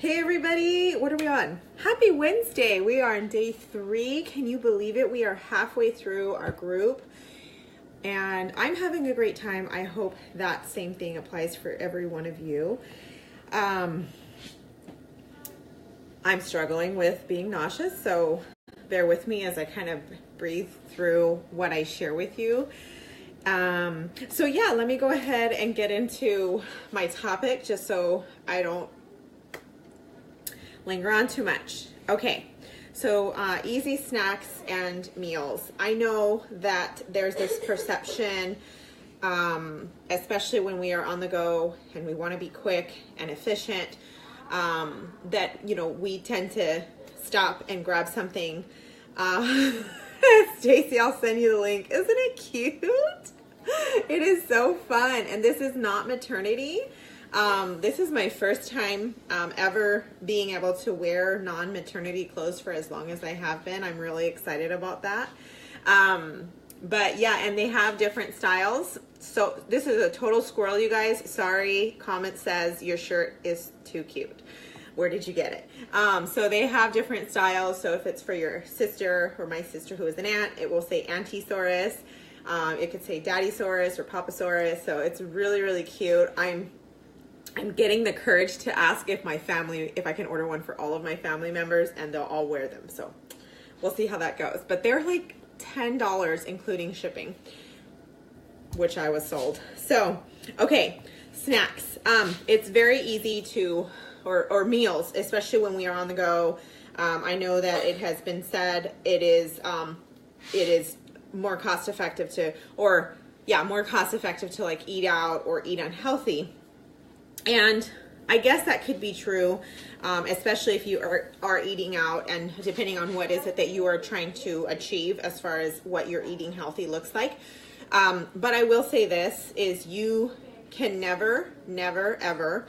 Hey everybody, what are we on? Happy Wednesday. We are on day 3. Can you believe it? We are halfway through our group and I'm having a great time. I hope that same thing applies for every one of you. I'm struggling with being nauseous, so bear with me as I kind of breathe through what I share with you. So yeah, let me go ahead and get into my topic just so I don't linger on too much. Okay, so easy snacks and meals. I know that there's this perception, especially when we are on the go and we want to be quick and efficient, that, you know, we tend to stop and grab something. Stacy, I'll send you the link. Isn't it cute? It is so fun. And this is not maternity. This is my first time ever being able to wear non-maternity clothes for as long as I have been. I'm really excited about that. But yeah, and they have different styles. So this is a total squirrel, you guys. Sorry, comment says your shirt is too cute. Where did you get it? So they have different styles. So if it's for your sister or my sister who is an aunt, it will say Auntie-saurus. It could say Daddy-saurus or Papa-saurus. So it's really, really cute. I'm getting the courage to ask if I can order one for all of my family members, and they'll all wear them. So we'll see how that goes. But they're like $10 including shipping, which I was sold. So, okay, snacks. It's very easy to, or meals, especially when we are on the go. I know that it has been said it is more cost effective to, more cost effective to like eat out or eat unhealthy. And I guess that could be true, especially if you are eating out and depending on what is it that you are trying to achieve as far as what your eating healthy looks like. But I will say this is you can never, ever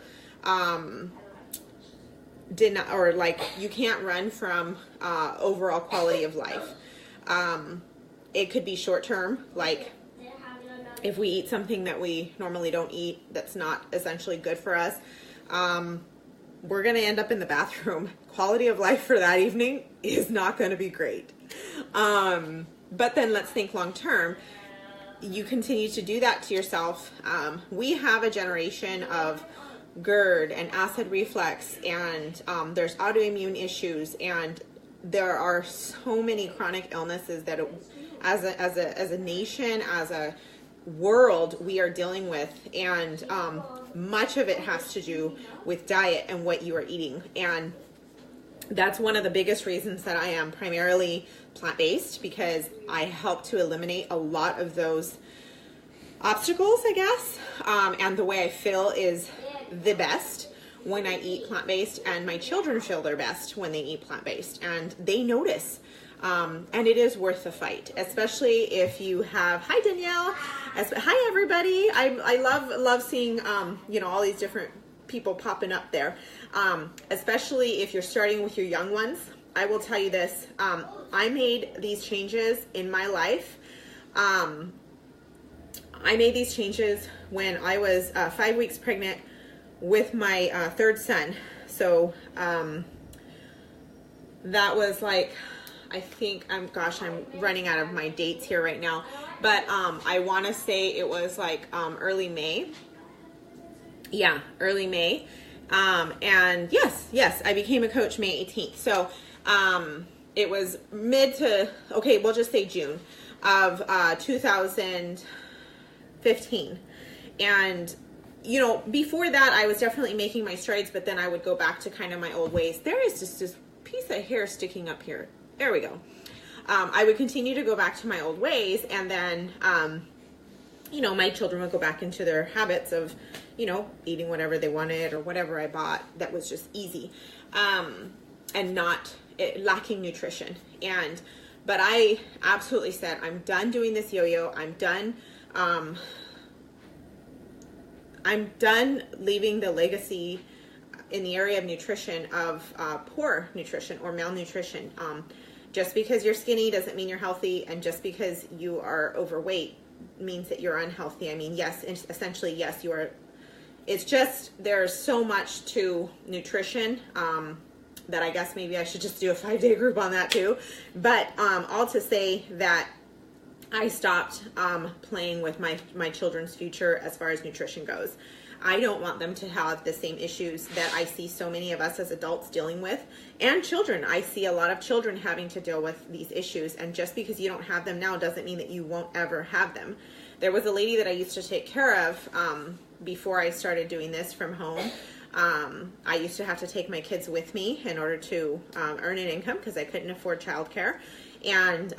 deny, or like you can't run from overall quality of life. It could be short term, like if we eat something that we normally don't eat that's not essentially good for us, we're going to end up in the bathroom. Quality of life for that evening is not going to be great. But then let's think long term. You continue to do that to yourself. We have a generation of GERD and acid reflux, and there's autoimmune issues, and there are so many chronic illnesses that as a nation, as a world, we are dealing with, and much of it has to do with diet and what you are eating. And that's one of the biggest reasons that I am primarily plant-based, because I help to eliminate a lot of those obstacles, I guess. And the way I feel is the best when I eat plant-based, and my children feel their best when they eat plant-based, and they notice. And it is worth the fight, especially if you have, hi Danielle, hi everybody. I love seeing, all these different people popping up there, especially if you're starting with your young ones. I will tell you this, I made these changes in my life. I made these changes when I was 5 weeks pregnant with my third son. So that was like, I think I'm running out of my dates here right now, but I want to say it was like early May. Yeah, early May. And yes, I became a coach May 18th. So it was we'll just say June of 2015. And before that, I was definitely making my strides, but then I would go back to kind of my old ways. There is just this piece of hair sticking up here. There we go. I would continue to go back to my old ways, and then, my children would go back into their habits of, eating whatever they wanted or whatever I bought that was just easy, and not lacking nutrition. But I absolutely said, I'm done doing this yo-yo. I'm done leaving the legacy in the area of nutrition of poor nutrition or malnutrition. Just because you're skinny doesn't mean you're healthy, and just because you are overweight means that you're unhealthy. I mean, yes, essentially, yes, you are it's just, there's so much to nutrition, that I guess maybe I should just do a 5-day group on that too. But all to say that I stopped playing with my children's future as far as nutrition goes. I don't want them to have the same issues that I see so many of us as adults dealing with, and children. I see a lot of children having to deal with these issues, and just because you don't have them now doesn't mean that you won't ever have them. There was a lady that I used to take care of before I started doing this from home. I used to have to take my kids with me in order to earn an income because I couldn't afford childcare. And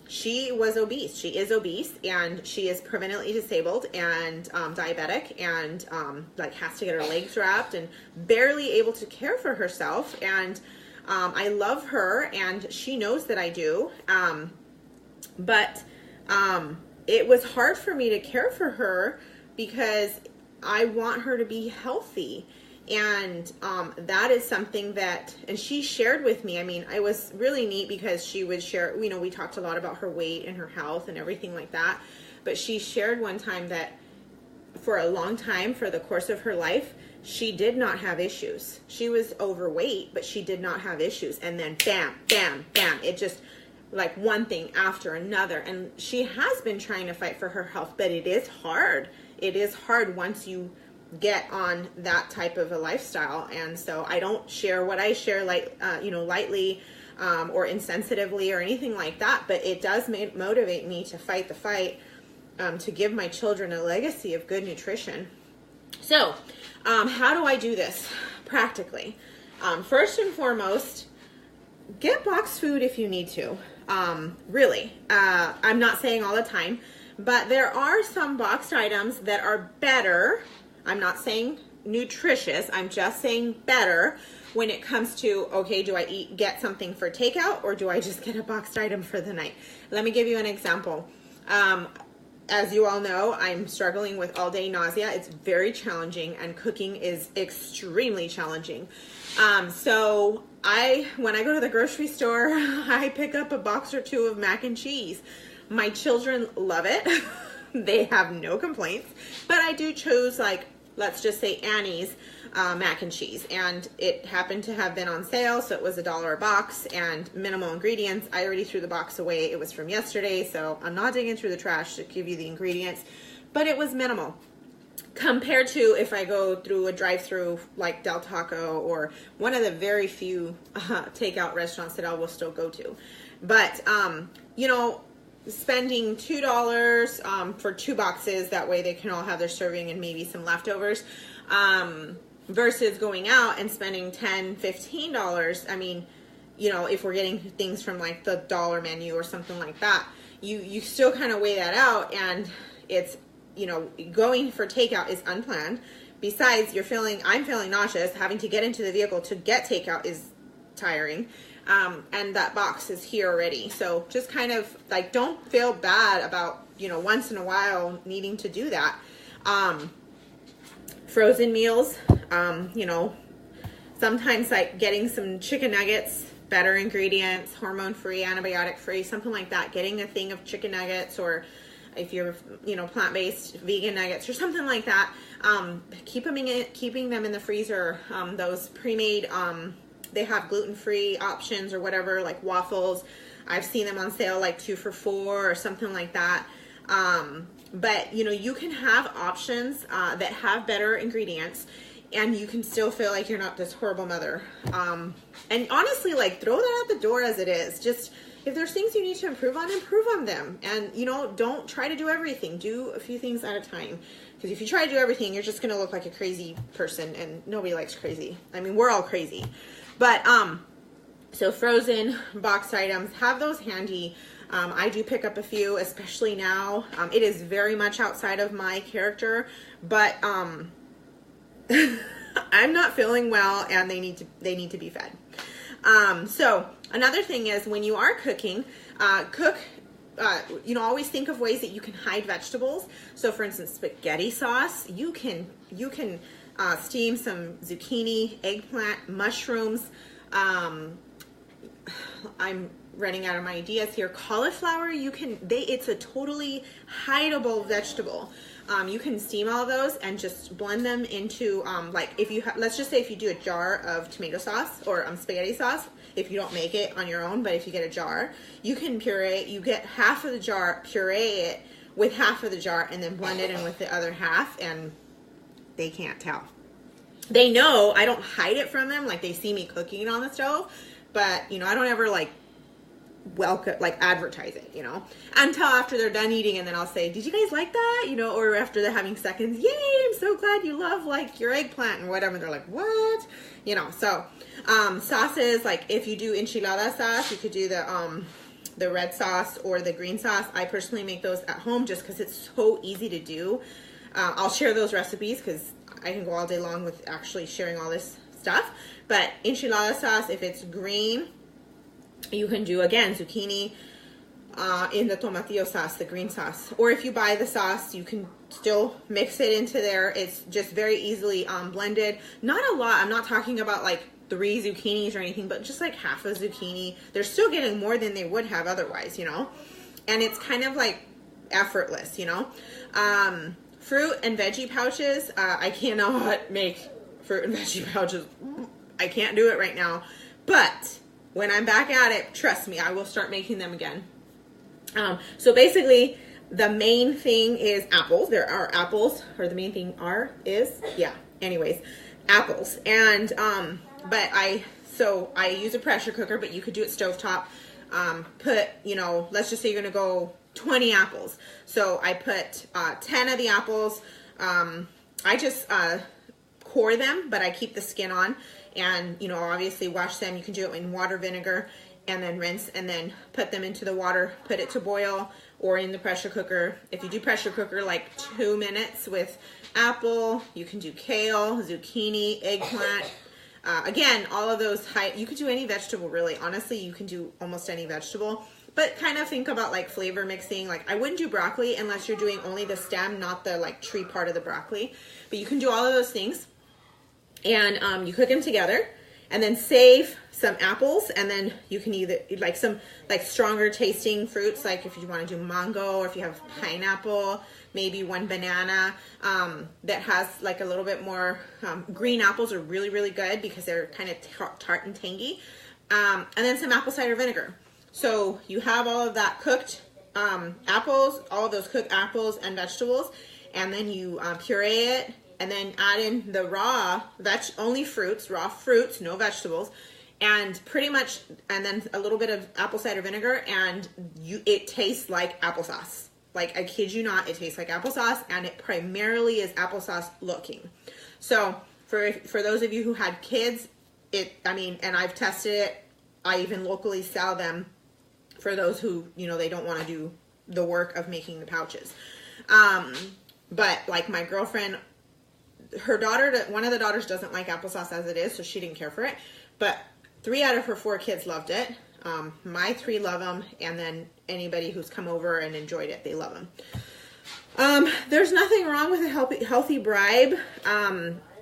she was obese. She is obese, and she is permanently disabled and diabetic, and like has to get her legs wrapped and barely able to care for herself. And I love her, and she knows that I do. But it was hard for me to care for her because I want her to be healthy. And that is something that, and she shared with me, I mean, it was really neat because she would share, you know, we talked a lot about her weight and her health and everything like that. But she shared one time that for a long time, for the course of her life, she did not have issues. She was overweight, but she did not have issues. And then bam, bam, bam, it just like one thing after another. And she has been trying to fight for her health, but it is hard. It is hard once you get on that type of a lifestyle. And so I don't share what I share lightly or insensitively or anything like that, but it does motivate me to fight the fight, to give my children a legacy of good nutrition. So how do I do this practically? First and foremost, get boxed food if you need to. Really, I'm not saying all the time, but there are some boxed items that are better. I'm not saying nutritious. I'm just saying better when it comes to, okay, do I get something for takeout, or do I just get a boxed item for the night? Let me give you an example. As you all know, I'm struggling with all-day nausea. It's very challenging, and cooking is extremely challenging. So when I go to the grocery store, I pick up a box or two of mac and cheese. My children love it. They have no complaints, but I do choose, like, let's just say Annie's mac and cheese, and it happened to have been on sale, so it was $1 a box and minimal ingredients. I already threw the box away. It was from yesterday, so I'm not digging through the trash to give you the ingredients, but it was minimal compared to if I go through a drive-through like Del Taco or one of the very few takeout restaurants that I will still go to. But you know, spending $2 for 2 boxes, that way they can all have their serving and maybe some leftovers, versus going out and spending $10, $15. I mean, you know, if we're getting things from like the dollar menu or something like that, you still kind of weigh that out, and it's, you know, going for takeout is unplanned. Besides, I'm feeling nauseous. Having to get into the vehicle to get takeout is tiring. And that box is here already. So just kind of like, don't feel bad about, you know, once in a while needing to do that. Frozen meals, you know, sometimes like getting some chicken nuggets, better ingredients, hormone-free, antibiotic-free, something like that. Getting a thing of chicken nuggets, or if you're, you know, plant-based vegan nuggets or something like that. Keeping them in the freezer. Those pre-made, they have gluten-free options or whatever, like waffles. I've seen them on sale like 2 for $4 or something like that. But, you know, you can have options that have better ingredients, and you can still feel like you're not this horrible mother. And honestly, like, throw that out the door as it is. Just, if there's things you need to improve on them. And, you know, don't try to do everything. Do a few things at a time. Because if you try to do everything, you're just going to look like a crazy person, and nobody likes crazy. I mean, we're all crazy. But, so frozen boxed items, have those handy. I do pick up a few, especially now. It is very much outside of my character, but, I'm not feeling well, and they need to be fed. So another thing is, when you are cooking, you know, always think of ways that you can hide vegetables. So for instance, spaghetti sauce, you can steam some zucchini, eggplant, mushrooms. I'm running out of my ideas here. Cauliflower, it's a totally hideable vegetable. you can steam all of those and just blend them into, like if you, let's just say if you do a jar of tomato sauce or spaghetti sauce, if you don't make it on your own, but if you get a jar, you can puree, you get half of the jar, puree it with half of the jar, and then blend it in with the other half, and they can't tell. They know I don't hide it from them, like they see me cooking it on the stove, but you know, I don't ever like advertise it, you know, until after they're done eating, and then I'll say, did you guys like that, you know, or after they're having seconds, yay, I'm so glad you love like your eggplant and whatever. They're like, what, you know. So sauces, like if you do enchilada sauce, you could do the red sauce or the green sauce. I personally make those at home just because it's so easy to do. I'll share those recipes because I can go all day long with actually sharing all this stuff. But enchilada sauce, if it's green, you can do, again, zucchini in the tomatillo sauce, the green sauce. Or if you buy the sauce, you can still mix it into there. It's just very easily blended. Not a lot. I'm not talking about like 3 zucchinis or anything, but just like half a zucchini. They're still getting more than they would have otherwise, you know. And it's kind of like effortless, you know. Fruit and veggie pouches. I cannot make fruit and veggie pouches. I can't do it right now. But when I'm back at it, trust me, I will start making them again. So basically, the main thing is apples. There are apples, or the main thing anyways, apples. And, so I use a pressure cooker, but you could do it stovetop. Put, you know, let's just say you're going to go 20 apples. So I put 10 of the apples. I just core them, but I keep the skin on. And, you know, obviously wash them. You can do it in water, vinegar, and then rinse, and then put them into the water, put it to boil, or in the pressure cooker. If you do pressure cooker, like 2 minutes with apple, you can do kale, zucchini, eggplant. Again, all of those, you could do any vegetable, really. Honestly, you can do almost any vegetable. But kind of think about like flavor mixing. Like I wouldn't do broccoli unless you're doing only the stem, not the like tree part of the broccoli. But you can do all of those things. And you cook them together, and then save some apples, and then you can either like some like stronger tasting fruits, like if you want to do mango, or if you have pineapple, maybe 1 banana that has like a little bit more. Green apples are really, really good because they're kind of tart and tangy, and then some apple cider vinegar. So you have all of that cooked apples, all of those cooked apples and vegetables, and then you puree it. And then add in the raw only fruits, raw fruits, no vegetables, and pretty much, and then a little bit of apple cider vinegar, and it tastes like applesauce. Like I kid you not, it tastes like applesauce, and it primarily is applesauce looking. So for those of you who had kids, and I've tested it. I even locally sell them for those who, you know, they don't want to do the work of making the pouches. But like my girlfriend, her daughter, one of the daughters doesn't like applesauce as it is, so she didn't care for it. But 3 out of her 4 kids loved it. My 3 love them, and then anybody who's come over and enjoyed it, they love them. There's nothing wrong with a healthy bribe.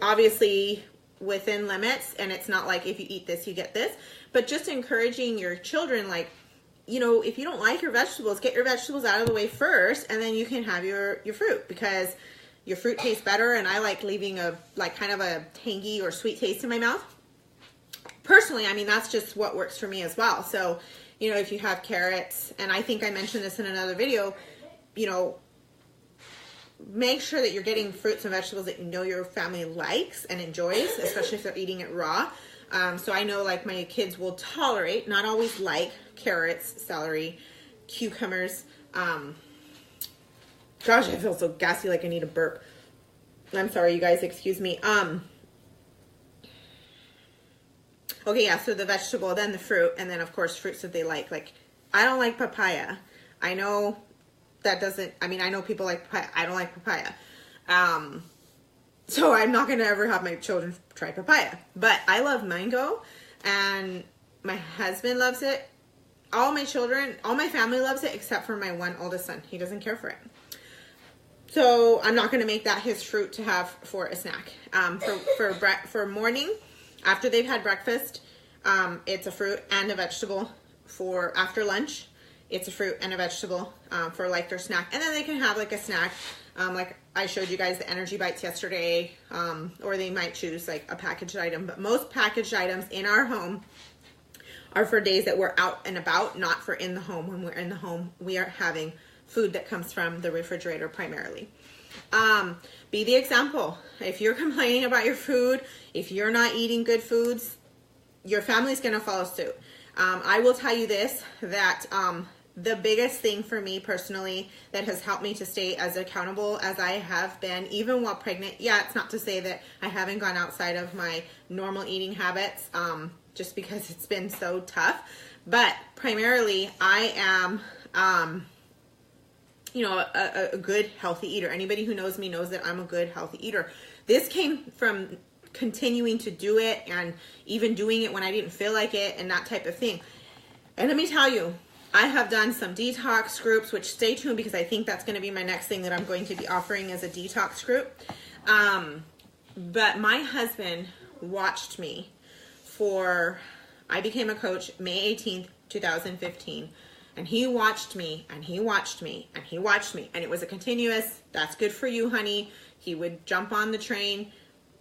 Obviously within limits, and it's not like if you eat this, you get this. But just encouraging your children, like, you know, if you don't like your vegetables, get your vegetables out of the way first, and then you can have your fruit, because your fruit tastes better, and I like leaving a like kind of a tangy or sweet taste in my mouth. Personally, I mean, that's just what works for me as well. So, you know, if you have carrots, and I think I mentioned this in another video, you know, make sure that you're getting fruits and vegetables that you know your family likes and enjoys, especially if they're eating it raw. So I know like my kids will tolerate, not always like, carrots, celery, cucumbers, gosh, I feel so gassy, like I need a burp. I'm sorry, you guys, excuse me. Okay, yeah, so the vegetable, then the fruit, and then, of course, fruits that they like. Like, I don't like papaya. I know that doesn't, I mean, I know people like papaya. I don't like papaya. So I'm not going to ever have my children try papaya. But I love mango, and my husband loves it. All my children, all my family loves it, except for my one oldest son. He doesn't care for it. So I'm not going to make that his fruit to have for a snack. For morning, after they've had breakfast, it's a fruit and a vegetable. For after lunch, it's a fruit and a vegetable for like their snack. And then they can have like a snack Like I showed you guys the Energy Bites yesterday, or they might choose like a packaged item, but most packaged items in our home are for days that we're out and about, not for in the home. When we're in the home, we are having food that comes from the refrigerator primarily. Be the example. If you're complaining about your food, if you're not eating good foods, your family's going to follow suit. I will tell you this, that the biggest thing for me personally that has helped me to stay as accountable as I have been, even while pregnant, yeah, it's not to say that I haven't gone outside of my normal eating habits, just because it's been so tough, but primarily I am, you know, a good healthy eater. Anybody who knows me knows that I'm a good healthy eater. This came from continuing to do it and even doing it when I didn't feel like it and that type of thing. And let me tell you, I have done some detox groups, which stay tuned because I think that's going to be my next thing that I'm going to be offering as a detox group. But my husband watched me I became a coach May 18th, 2015. And he watched me, and he watched me, and he watched me. And it was a continuous, that's good for you, honey. He would jump on the train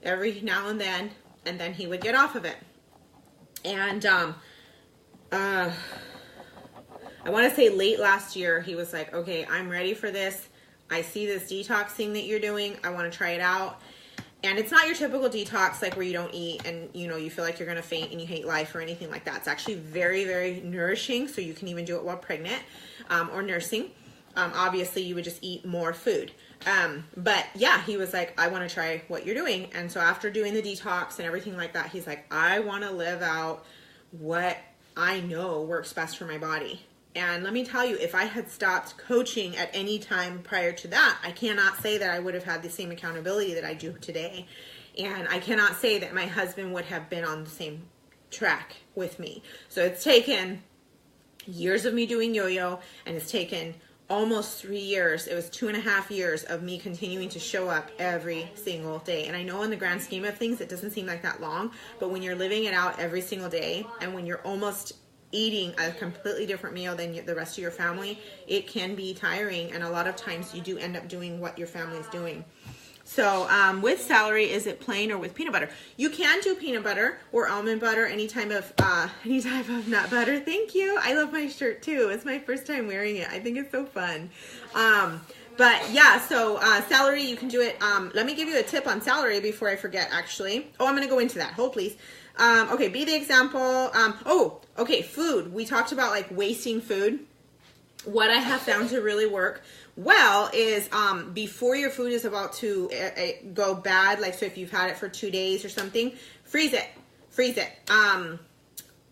every now and then he would get off of it. And I want to say late last year, he was like, okay, I'm ready for this. I see this detox thing that you're doing. I want to try it out. And it's not your typical detox, like where you don't eat and, you know, you feel like you're going to faint and you hate life or anything like that. It's actually very, very nourishing. So you can even do it while pregnant, or nursing. Obviously you would just eat more food. But yeah, he was like, I want to try what you're doing. And so after doing the detox and everything like that, he's like, I want to live out what I know works best for my body. And let me tell you, if I had stopped coaching at any time prior to that, I cannot say that I would have had the same accountability that I do today. And I cannot say that my husband would have been on the same track with me. So it's taken years of me doing yo-yo, and it's taken almost 3 years. It was 2.5 years of me continuing to show up every single day. And I know in the grand scheme of things, it doesn't seem like that long, but when you're living it out every single day, and when you're almost eating a completely different meal than the rest of your family, it can be tiring. And a lot of times you do end up doing what your family is doing. So with celery, is it plain or with peanut butter? You can do peanut butter or almond butter, any type of nut butter. Thank you. I love my shirt too. It's my first time wearing it. I think it's so fun. But yeah, so celery, you can do it. Let me give you a tip on celery before I forget, actually. Oh, I'm going to go into that. Hold, please. Okay, be the example. Okay, food. We talked about like wasting food. What I have found to really work well is before your food is about to go bad, like so if you've had it for 2 days or something, freeze it.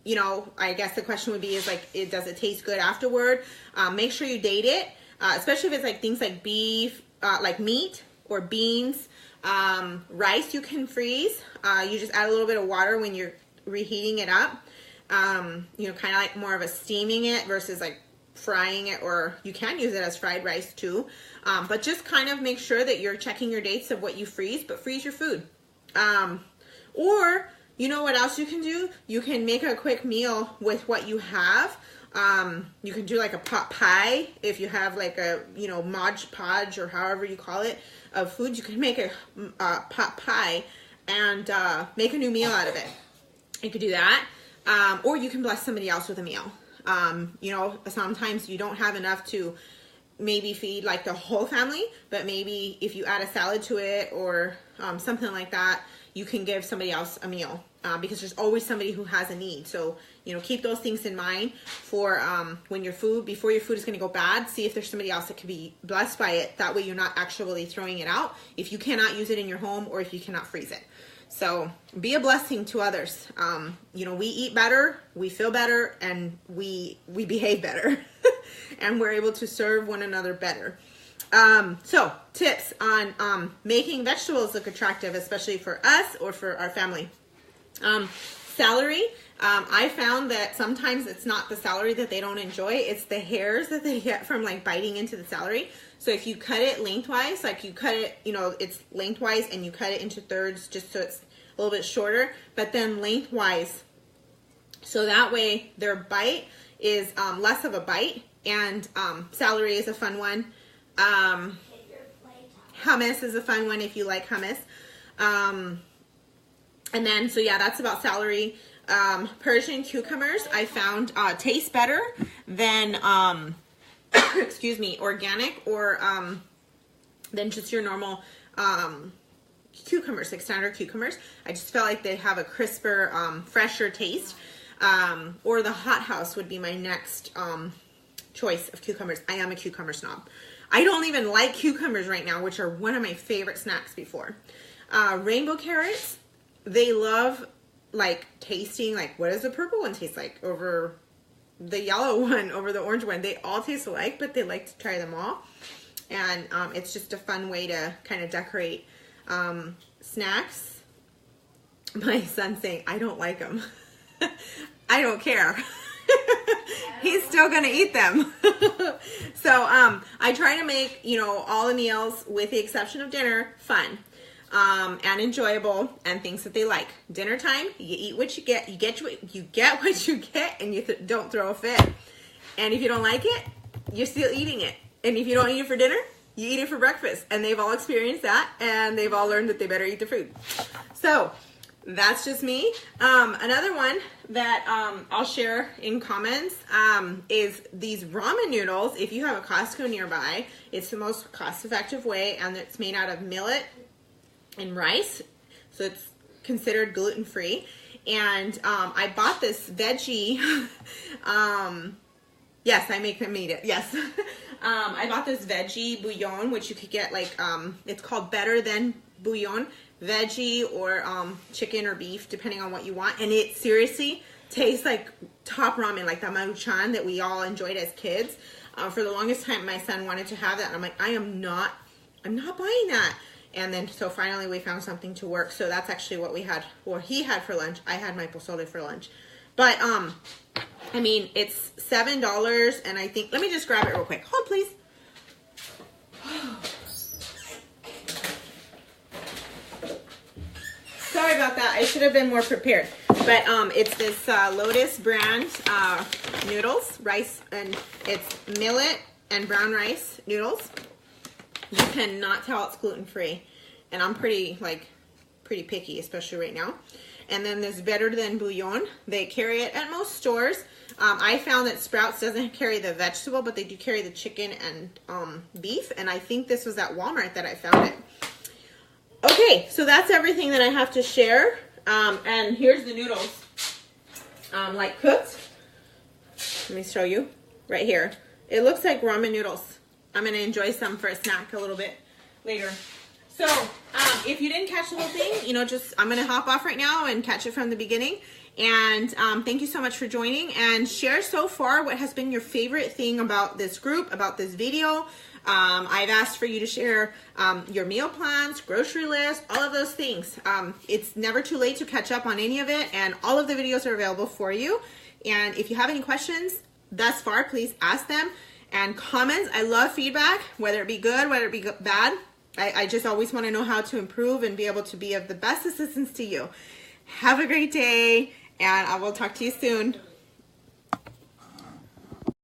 You know, I guess the question would be is like, does it taste good afterward? Make sure you date it, especially if it's like things like beef, like meat or beans. Rice you can freeze. You just add a little bit of water when you're reheating it up. You know, kind of like more of a steaming it versus like frying it, or you can use it as fried rice too. But just kind of make sure that you're checking your dates of what you freeze, but freeze your food. Or you know what else you can do? You can make a quick meal with what you have. You can do like a pot pie if you have like a, you know, Mod Podge or however you call it of food. You can make a pot pie and make a new meal out of it. You could do that. Or you can bless somebody else with a meal. You know, sometimes you don't have enough to maybe feed like the whole family, but maybe if you add a salad to it or something like that, you can give somebody else a meal, because there's always somebody who has a need. So, you know, keep those things in mind for when before your food is going to go bad, see if there's somebody else that could be blessed by it. That way you're not actually throwing it out if you cannot use it in your home or if you cannot freeze it. So be a blessing to others. You know, we eat better, we feel better, and we behave better. And we're able to serve one another better. So tips on making vegetables look attractive, especially for us or for our family. Celery. I found that sometimes it's not the celery that they don't enjoy, it's the hairs that they get from like biting into the celery. So if you cut it lengthwise, like you cut it, you know, it's lengthwise and you cut it into thirds just so it's a little bit shorter, but then lengthwise. So that way their bite is less of a bite, and celery is a fun one. Hummus is a fun one if you like hummus. And then, so yeah, that's about celery. Persian cucumbers I found taste better than, excuse me, organic or than just your normal cucumbers, like standard cucumbers. I just felt like they have a crisper, fresher taste. Or the Hot House would be my next choice of cucumbers. I am a cucumber snob. I don't even like cucumbers right now, which are one of my favorite snacks before. Rainbow carrots, they love like tasting, like what does the purple one taste like over the yellow one, over the orange one. They all taste alike, but they like to try them all. And it's just a fun way to kind of decorate snacks. My son's saying, I don't like them. I don't care. He's still gonna eat them. So I try to make, you know, all the meals, with the exception of dinner, fun and enjoyable, and things that they like. Dinner time, you eat what you get, you get what you get, and you don't throw a fit. And if you don't like it, you're still eating it. And if you don't eat it for dinner, you eat it for breakfast. And they've all experienced that, and they've all learned that they better eat their food. So that's just me. Another one that I'll share in comments is these ramen noodles. If you have a Costco nearby, it's the most cost-effective way, and it's made out of millet and rice, so it's considered gluten-free. And I bought this veggie. Yes, I make them eat it. Yes. I bought this veggie bouillon, which you could get like, it's called Better Than Bouillon. Veggie or chicken or beef, depending on what you want. And it seriously tastes like top ramen, like the Maruchan that we all enjoyed as kids. For the longest time, my son wanted to have that. And I'm like, I'm not buying that. And then, so finally we found something to work. So that's actually what we had, or he had for lunch. I had my pozole for lunch. But, I mean, it's $7, and I think, let me just grab it real quick. Hold, please. Sorry about that. I should have been more prepared. But it's this Lotus brand noodles, rice, and it's millet and brown rice noodles. You cannot tell it's gluten-free. And I'm pretty picky, especially right now. And then this Better Than Bouillon. They carry it at most stores. I found that Sprouts doesn't carry the vegetable, but they do carry the chicken and beef. And I think this was at Walmart that I found it. Okay, so that's everything that I have to share. And here's the noodles, like cooked. Let me show you right here. It looks like ramen noodles. I'm gonna enjoy some for a snack a little bit later. So if you didn't catch the whole thing, you know, I'm gonna hop off right now and catch it from the beginning. And thank you so much for joining, and share so far what has been your favorite thing about this group, about this video. I've asked for you to share your meal plans, grocery list, all of those things. It's never too late to catch up on any of it, and all of the videos are available for you. And if you have any questions thus far, please ask them. And comments, I love feedback, whether it be good, whether it be bad. I just always want to know how to improve and be able to be of the best assistance to you. Have a great day, and I will talk to you soon.